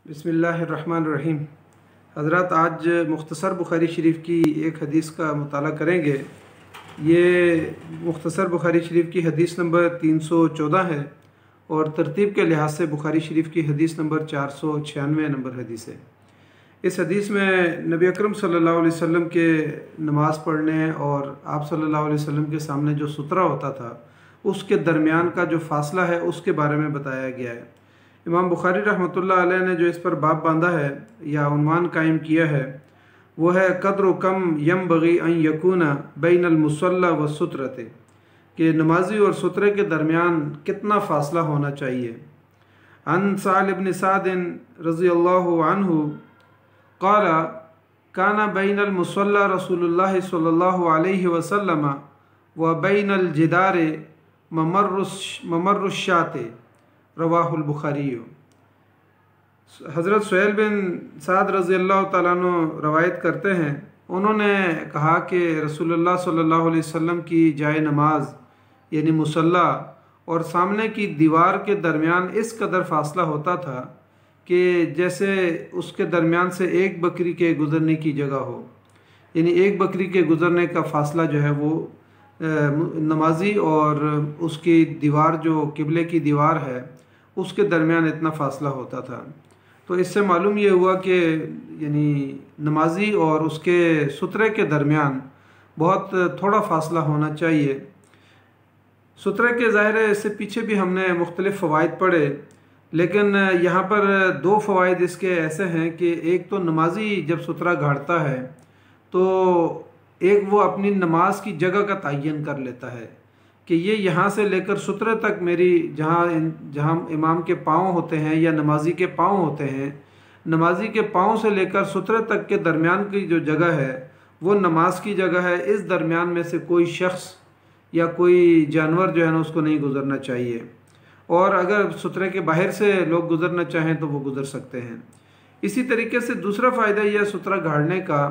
बिस्मिल्लाहिर्रहमानिर्रहीम। हज़रत आज मुख्तसर बुखारी शरीफ की एक हदीस का मुताला करेंगे। ये मुख्तसर बुखारी शरीफ की हदीस नंबर 314 है और तरतीब के लिहाज से बुखारी शरीफ की हदीस नंबर 496 नंबर हदीस है। इस हदीस में नबी अकरम सल्लल्लाहु अलैहि वसल्लम के नमाज़ पढ़ने और आप सल्लल्लाहु अलैहि वसल्लम के सामने जो सुतरा होता था उसके दरमियान का जो फ़ासला है उसके बारे में बताया गया है। इमाम बुखारी रहमतुल्लाह अलैह ने जो इस पर बाब बांधा है या उन्वान कायम किया है वो है क़द्र कम यम बगी अन यकूना बैनल मुसल्ला व सुतरते, कि नमाजी और सुतरे के दरमियान कितना फ़ासला होना चाहिए। अन साल इब्न साद रज़ियल्लाहु अन्हु क़ाला काना बैनल मुसल्ला रसूलुल्लाह सल्लल्लाहु अलैहि वसल्लम व बैनल जिदारे ममर्रुश्शाते रवाहुल बुखारी। हज़रत सुहैल बिन साद रज़ियल्लाहु ताला अन्हु रवायत करते हैं, उन्होंने कहा कि रसूलुल्लाह सल्लल्लाहु अलैहि वसल्लम की जाए नमाज यानी मुसल्ला और सामने की दीवार के दरमियान इस कदर फ़ासला होता था कि जैसे उसके दरमियान से एक बकरी के गुज़रने की जगह हो, यानी एक बकरी के गुज़रने का फ़ासला जो है वो नमाजी और उसकी दीवार जो किबले की दीवार है उसके दरमियान इतना फ़ासला होता था। तो इससे मालूम ये हुआ कि यानी नमाजी और उसके सुतरे के दरमियान बहुत थोड़ा फ़ासला होना चाहिए। सुतरे के ज़ाहिर है इससे पीछे भी हमने मुख्तलिफ़ फ़वाइद पढ़े, लेकिन यहाँ पर दो फ़वाइद इसके ऐसे हैं कि एक तो नमाजी जब सुतरा गाड़ता है तो एक वो अपनी नमाज की जगह का तयन कर लेता है कि ये यहाँ से लेकर सुतरे तक मेरी जहाँ इमाम के पाँव होते हैं या नमाजी के पाँव होते हैं, नमाजी के पाँव से लेकर सुतरे तक के दरमियान की जो जगह है वो नमाज की जगह है। इस दरमियान में से कोई शख्स या कोई जानवर जो है ना उसको नहीं गुज़रना चाहिए, और अगर सुतरे के बाहर से लोग गुज़रना चाहें तो वो गुज़र सकते हैं। इसी तरीके से दूसरा फ़ायदा यह है सुतरा गाड़ने का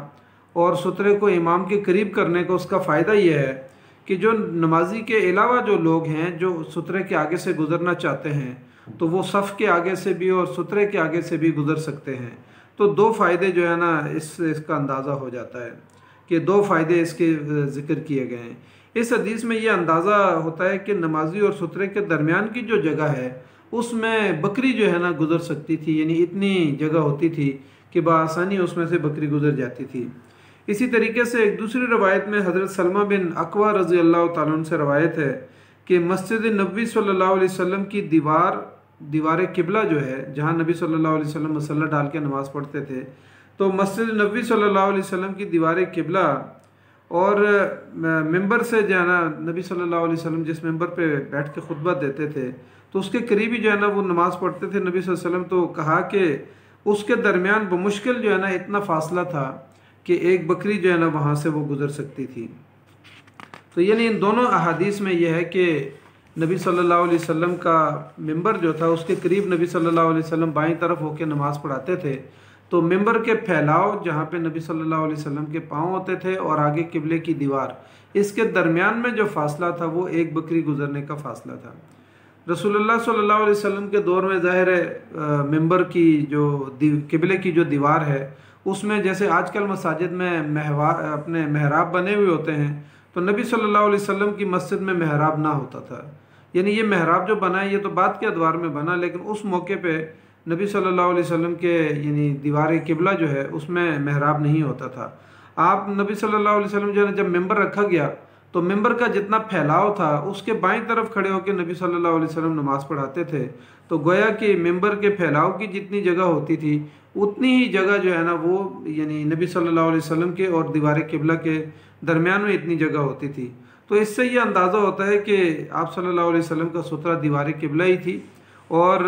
और सुतरे को इमाम के करीब करने का, उसका फ़ायदा यह है कि जो नमाजी के अलावा जो लोग हैं जो सुतरे के आगे से गुज़रना चाहते हैं तो वो सफ़ के आगे से भी और सुतरे के आगे से भी गुज़र सकते हैं। तो दो फ़ायदे जो है ना इसका अंदाज़ा हो जाता है कि दो फ़ायदे इसके ज़िक्र किए गए हैं। इस हदीस में ये अंदाज़ा होता है कि नमाजी और सुतरे के दरमियान की जो जगह है उसमें बकरी जो है ना गुज़र सकती थी, यानी इतनी जगह होती थी कि बआसानी उसमें से बकरी गुज़र जाती थी। इसी तरीके से एक दूसरी रवायत में हज़रत सलमा बिन अकवा रज़ी अल्लाह तआला अन्हु से रवायत है कि मस्जिद नबी सल्लल्लाहु अलैहि वसल्लम की दीवार किबला जो है जहाँ नबी सल्लल्लाहु अलैहि वसल्लम मसल्ला डाल के नमाज़ पढ़ते थे, तो मस्जिद नबी सल्लल्लाहु अलैहि वसल्लम की दीवार किबला और मिंबर से जो है ना नबी सल्लल्लाहु अलैहि वसल्लम जिस मिंबर पे बैठ के खुतबा देते थे तो उसके करीब ही जो है ना वो नमाज़ पढ़ते थे नबी सल्लल्लाहु अलैहि वसल्लम। तो कहा कि उसके दरमियान बमुश्किल जो है ना इतना फ़ासला था कि एक बकरी जो है ना वहाँ से वो गुज़र सकती थी। तो यानी इन दोनों अहादीस में यह है कि नबी सल्लल्लाहु अलैहि वसल्लम का मिंबर जो था उसके करीब नबी सल्लल्लाहु अलैहि वसल्लम बाईं तरफ होकर नमाज़ पढ़ाते थे, तो मिंबर के फैलाव जहाँ पे नबी सल्लल्लाहु अलैहि वसल्लम के पाँव होते थे और आगे किबले की दीवार, इसके दरमियान में जो फ़ासला था वो एक बकरी गुज़रने का फ़ासला था। रसूलुल्लाह सल्लल्लाहु अलैहि वसल्लम के दौर में ज़ाहिर है मिंबर की जो किबले की जो दीवार है उसमें जैसे आजकल मसाजिद में अपने महराब बने हुए होते हैं, तो नबी सल्लल्लाहु अलैहि वसल्लम की मस्जिद में महराब ना होता था। यानी ये महराब जो बना है ये तो बाद के अदवार में बना, लेकिन उस मौके पे नबी सल्लल्लाहु अलैहि वसल्लम के यानी दीवार किबला जो है उसमें महराब नहीं होता था। आप नबी सल्लल्लाहु अलैहि वसल्लम जो है जब मिंबर रखा गया तो मिंबर का जितना फैलाव था उसके बाईं तरफ खड़े होकर नबी सल्लल्लाहु अलैहि वसल्लम नमाज़ पढ़ाते थे, तो गोया कि मिंबर के फैलाव की जितनी जगह होती थी उतनी ही जगह जो है ना वो यानी नबी सल्लल्लाहु अलैहि वसल्लम के और दीवार किबला के दरमियान में इतनी जगह होती थी। तो इससे ये अंदाज़ा होता है कि आप सल्लल्लाहु अलैहि वसल्लम का सुतरा दीवार किबला ही थी और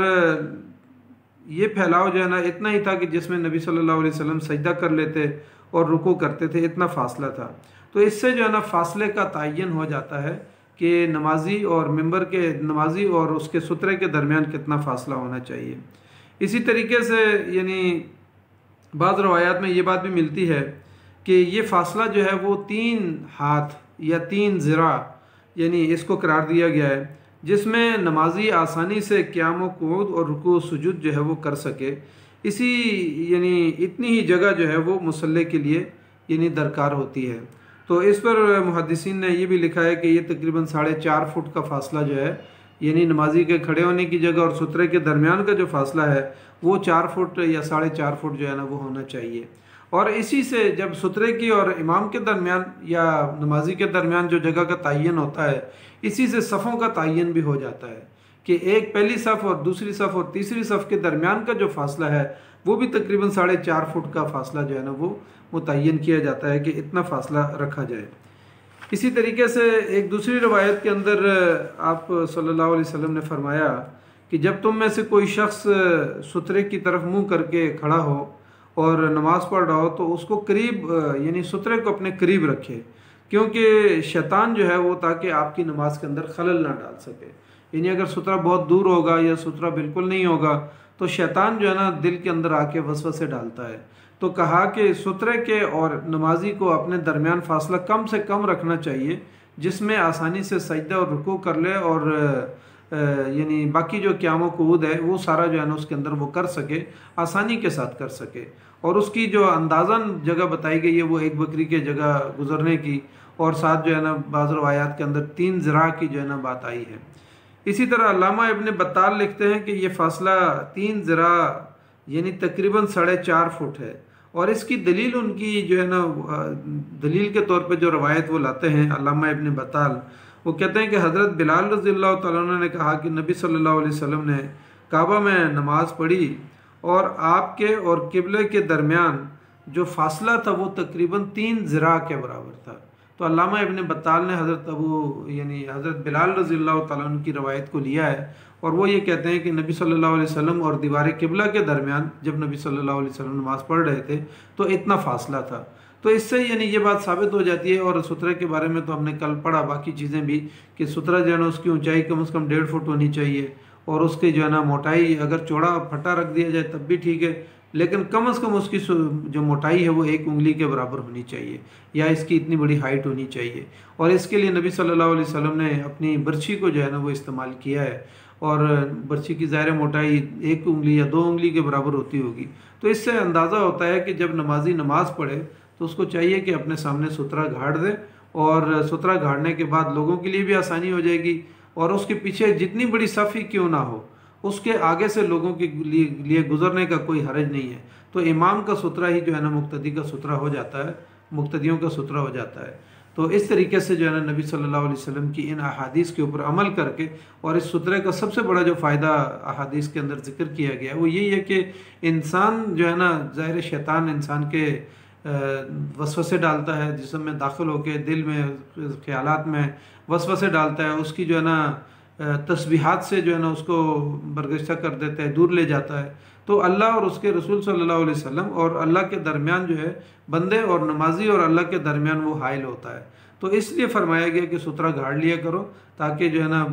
ये फैलाव जो है ना इतना ही था कि जिसमें नबी सल्लल्लाहु अलैहि वसल्लम सजदा कर लेते और रुकू करते थे, इतना फ़ासला था। तो इससे जो है ना फ़ासले का तयन हो जाता है कि नमाजी और मिंबर के नमाजी और उसके सुतरे के दरमियान कितना फ़ासला होना चाहिए। इसी तरीके से यानी बाज़ रवायात में ये बात भी मिलती है कि ये फ़ासला जो है वो 3 हाथ या 3 ज़िरा यानी इसको करार दिया गया है, जिसमें नमाजी आसानी से क़याम व क़ुऊद और रुकू सुजूद जो है वो कर सके। इसी यानी इतनी ही जगह जो है वो मुसल्ले के लिए यानी दरकार होती है। तो इस पर मुहद्दिसीन ने ये भी लिखा है कि ये तकरीबन 4.5 फुट का फासला जो है यानी नमाजी के खड़े होने की जगह और सुतरे के दरमियान का जो फासला है वो 4 फुट या 4.5 फुट जो है ना वो होना चाहिए। और इसी से जब सुतरे की और इमाम के दरमियान या नमाजी के दरमियान जो जगह का तयन होता है, इसी से सफ़ों का तयन भी हो जाता है कि एक पहली सफ़ और दूसरी सफ़ और तीसरी सफ़ के दरमियान का जो फासला है वो भी तकरीबन 4.5 फुट का फासला जो है ना वो मुतय्यन किया जाता है कि इतना फासला रखा जाए। इसी तरीके से एक दूसरी रवायत के अंदर आप सल्लल्लाहु अलैहि वसल्लम ने फरमाया कि जब तुम में से कोई शख्स सुतरे की तरफ मुंह करके खड़ा हो और नमाज़ पढ़ रहा हो तो उसको करीब यानी सुतरे को अपने करीब रखे, क्योंकि शैतान जो है वो ताकि आपकी नमाज के अंदर खलल ना डाल सके। यानी अगर सुतरा बहुत दूर होगा या सुतरा बिल्कुल नहीं होगा तो शैतान जो है ना दिल के अंदर आके वसवसे डालता है। तो कहा कि सुतरे के और नमाजी को अपने दरमियान फासला कम से कम रखना चाहिए, जिसमें आसानी से सजदा और रुकू कर ले और यानी बाकी जो क़याम कूद है वो सारा जो है ना उसके अंदर वो कर सके, आसानी के साथ कर सके। और उसकी जो अंदाज़न जगह बताई गई है वो एक बकरी के जगह गुजरने की, और साथ जो है ना बाज़ रवायात के अंदर 3 ज़रा की जो है ना बात आई है। इसी तरह अल्लामा इब्न बत्ताल लिखते हैं कि ये फासला 3 ज़रा यानी तकरीबन 4.5 फुट है। और इसकी दलील उनकी जो है ना दलील के तौर पे जो रवायत वो लाते हैं अल्लामा इब्न बत्ताल, वो कहते हैं कि हज़रत बिलाल रज़ियल्लाहु तआला अन्हु ने कहा कि नबी सल्लल्लाहु अलैहि वसल्लम ने काबा में नमाज़ पढ़ी और आपके और किबले के दरमियान जो फासला था वो तकरीबन 3 ज़रा के बराबर था। तो अल्लामा इब्न बत्ताल ने हज़रत बिलाल रज़ियल्लाहु तआला अन्हु की रवायत को लिया है और वो ये कहते हैं कि नबी सल्लल्लाहु अलैहि वसल्लम और दीवार किबला के दरमियान जब नबी सल्लल्लाहु अलैहि वसल्लम नमाज़ पढ़ रहे थे तो इतना फासला था। तो इससे यानी ये बात साबित हो जाती है। और सुतरे के बारे में तो हमने कल पढ़ा बाकी चीज़ें भी कि सुतरा जो है ना उसकी ऊंचाई कम से कम 1.5 फुट होनी चाहिए और उसकी जो है ना मोटाई अगर चौड़ा फटा रख दिया जाए तब भी ठीक है, लेकिन कम से कम उसकी जो मोटाई है वो 1 उंगली के बराबर होनी चाहिए या इसकी इतनी बड़ी हाइट होनी चाहिए। और इसके लिए नबी सल्लल्लाहु अलैहि वसल्लम ने अपनी बर्छी को जो है ना वो इस्तेमाल किया है और बर्छी की ज़ाहिर मोटाई 1 उंगली या 2 उंगली के बराबर होती होगी। तो इससे अंदाज़ा होता है कि जब नमाजी नमाज़ पढ़े तो उसको चाहिए कि अपने सामने सुतरा गाड़ दे और सुतरा गाड़ने के बाद लोगों के लिए भी आसानी हो जाएगी और उसके पीछे जितनी बड़ी सफ़ी क्यों ना हो उसके आगे से लोगों के लिए गुजरने का कोई हरज नहीं है। तो इमाम का सुतरा ही जो है ना मुक्तदी का सुतरा हो जाता है, मुक्तदियों का सुतरा हो जाता है। तो इस तरीके से जो है ना नबी सल्लल्लाहु अलैहि वसल्लम की इन अहादीस के ऊपर अमल करके, और इस सुतरे का सबसे बड़ा जो फ़ायदा अहादीस के अंदर ज़िक्र किया गया है वो यही है कि इंसान जो है ना ज़ाहिर शैतान इंसान के वसवसे डालता है, जिस्म में दाखिल होकर दिल में ख्यालात में वसवसे डालता है, उसकी जो है ना तस्बीहात से जो है ना उसको बरगश्ता कर देता है, दूर ले जाता है। तो अल्लाह और उसके रसूल सल्लल्लाहु अलैहि वसल्लम और अल्लाह के दरमियान जो है बंदे और नमाजी और अल्लाह के दरमियान वो हाइल होता है। तो इसलिए फरमाया गया कि सुतरा गाड़ लिया करो ताकि जो है ना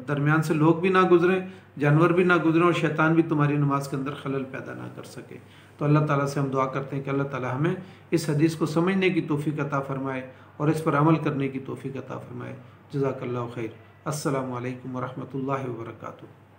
दरमियान से लोग भी ना गुजरें, जानवर भी ना गुजरें और शैतान भी तुम्हारी नमाज के अंदर खलल पैदा ना कर सके। तो अल्लाह ताला से हम दुआ करते हैं कि अल्लाह ताला हमें इस हदीस को समझने की तौफीक अता फ़रमाए और इस पर अमल करने की तौफीक अता फ़रमाए। जज़ाकल्लाहु खैर। अस्सलामु अलैकुम व रहमतुल्लाहि व बरकातुहू।